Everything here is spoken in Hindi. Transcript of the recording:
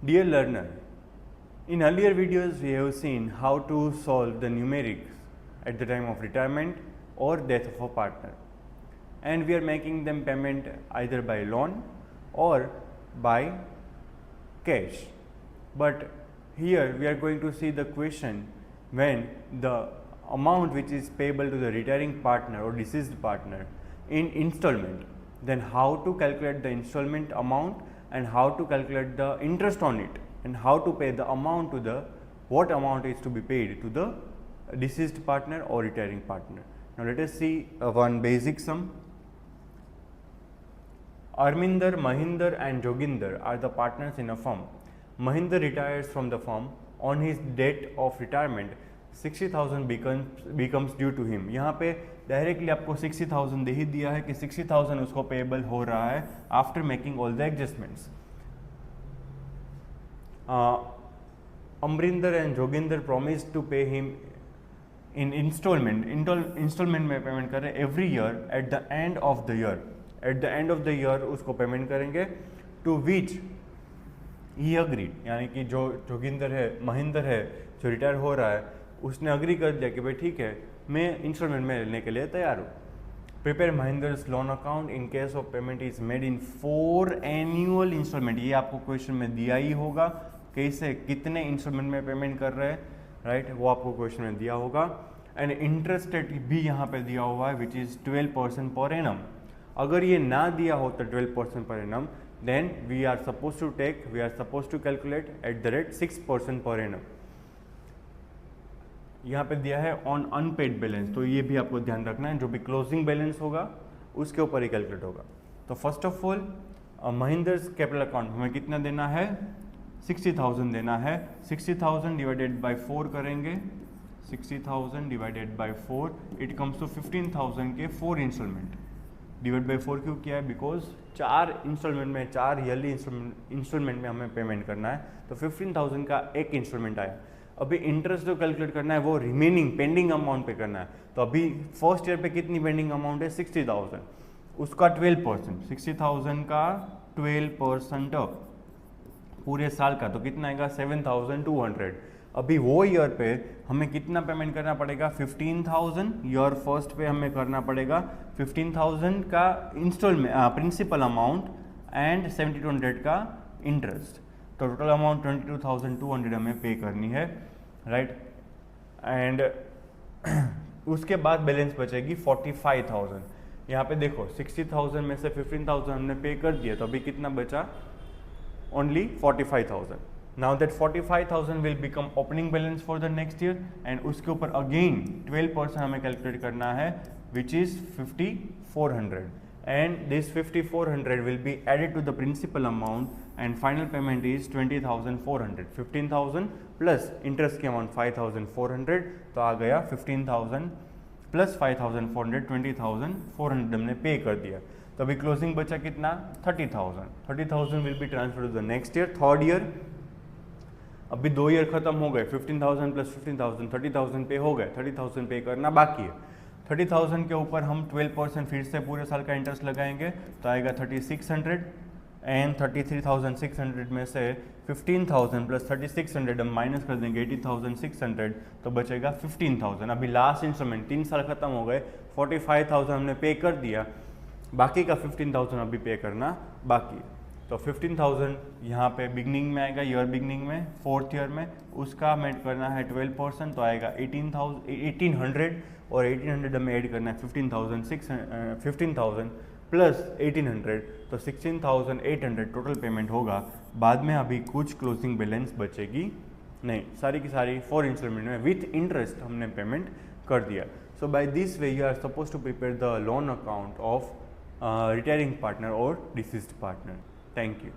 Dear learner, in earlier videos we have seen how to solve the numerics at the time of retirement or death of a partner, and we are making them payment either by loan or by cash. But here we are going to see the question when the amount which is payable to the retiring partner or deceased partner in installment, then how to calculate the installment amount and how to calculate the interest on it, and how to pay the amount to the what amount is to be paid to the deceased partner or retiring partner. Now let us see one basic sum. Arminder, Mahinder and Joginder are the partners in a firm. Mahinder retires from the firm. On his date of retirement 60,000 becomes due to him. यहाँ पे डायरेक्टली आपको 60,000 दे ही दिया है कि 60,000 उसको पेएबल हो रहा है after making all the adjustments. Amrinder and Joginder promised to pay him in installment. Installment में पेमेंट करें every year at the end of the year. At the end of the year उसको पेमेंट करेंगे. टू विच ही अग्रीड, यानी कि जो जोगिंदर है, महेंद्र है, जो रिटायर हो रहा है, उसने अग्री कर दिया कि भाई ठीक है मैं इंस्टॉलमेंट में लेने के लिए तैयार हूँ. Prepare Mahendra's loan account in case of payment is made in 4 annual instalment. ये आपको क्वेश्चन में दिया ही होगा, कैसे कितने इंस्टॉलमेंट में पेमेंट कर रहे हैं, राइट, वो आपको क्वेश्चन में दिया होगा. एंड इंटरेस्ट रेट भी यहाँ पे दिया हुआ है विच इज़ 12% पर एनम. अगर ये ना दिया होता 12% per annum, then we are supposed to calculate at the rate 6% per annum. यहाँ पे दिया है ऑन अनपेड बैलेंस, तो ये भी आपको ध्यान रखना है, जो भी क्लोजिंग बैलेंस होगा उसके ऊपर ही कैलकुलेट होगा. तो first of all Mahinder's capital account हमें कितना देना है, 60,000 देना है. 60,000 डिवाइडेड बाय 4 करेंगे. 60,000 divided by 4 it comes to 15,000 के 4 इंस्टॉलमेंट. डिवाइड बाई 4 क्यों किया है, बिकॉज 4 इंस्टॉलमेंट में, 4 ईयरली इंस्टॉलमेंट में हमें पेमेंट करना है, तो 15,000 का एक इंस्टॉलमेंट आया. अभी इंटरेस्ट जो कैलकुलेट करना है वो रिमेनिंग पेंडिंग अमाउंट पे करना है. तो अभी फर्स्ट ईयर पे कितनी पेंडिंग अमाउंट है, 60,000, उसका 12%, 60,000 का 12% पूरे साल का, तो कितना आएगा 7,200. अभी वो ईयर पे हमें कितना पेमेंट करना पड़ेगा, 15,000 ईयर फर्स्ट पे हमें करना पड़ेगा 15,000 का इंस्टॉलमेंट प्रिंसिपल अमाउंट एंड 7,200 का इंटरेस्ट. तो टोटल अमाउंट 22,200 हमें पे करनी है, राइट. एंड उसके बाद बैलेंस बचेगी 45,000. यहाँ पे देखो 60,000 में से 15,000 हमने पे कर दिया, तो अभी कितना बचा, only 45,000. Now that 45,000 will become opening balance for the next year, and उसके ऊपर again 12% हमें कैलकुलेट करना है which is 5,400, and this 5,400 will be added to the principal amount and final payment is 20,400. 15,000 plus interest की amount 5,400, तो आ गया 15,000 plus 5,400, 20,400 हमने पे कर दिया. तो अभी क्लोजिंग बचा कितना, 30,000. 30,000 will be transferred to the next year, third year. अभी 2 ईयर खत्म हो गए, 15,000 प्लस 15,000 30,000 पे हो गए, 30,000 पे करना बाकी है. 30,000 के ऊपर हम 12% फिर से पूरे साल का इंटरेस्ट लगाएंगे, तो आएगा 3,600. एंड 33,600 में से 15,000 प्लस 3,600 हम माइनस कर देंगे 80,600, तो बचेगा 15,000. अभी लास्ट इंस्टॉलमेंट 3 साल खत्म हो गए, 45,000 हमने पे कर दिया, बाकी का 15,000 अभी पे करना बाकी है. तो 15,000 यहाँ पे बिगनिंग में आएगा, ईयर बिगनिंग में, फोर्थ ईयर में, उसका हमें करना है 12%, तो आएगा 1,800. और 1,800 हमें ऐड करना है 15,000 प्लस 1,800, तो 16,800 टोटल पेमेंट होगा. बाद में अभी कुछ क्लोजिंग बैलेंस बचेगी नहीं, सारी की सारी 4 इंस्टॉलमेंट में विथ इंटरेस्ट हमने पेमेंट कर दिया. So by this way you are suppose to prepare the loan account of retiring partner or deceased partner. Thank you.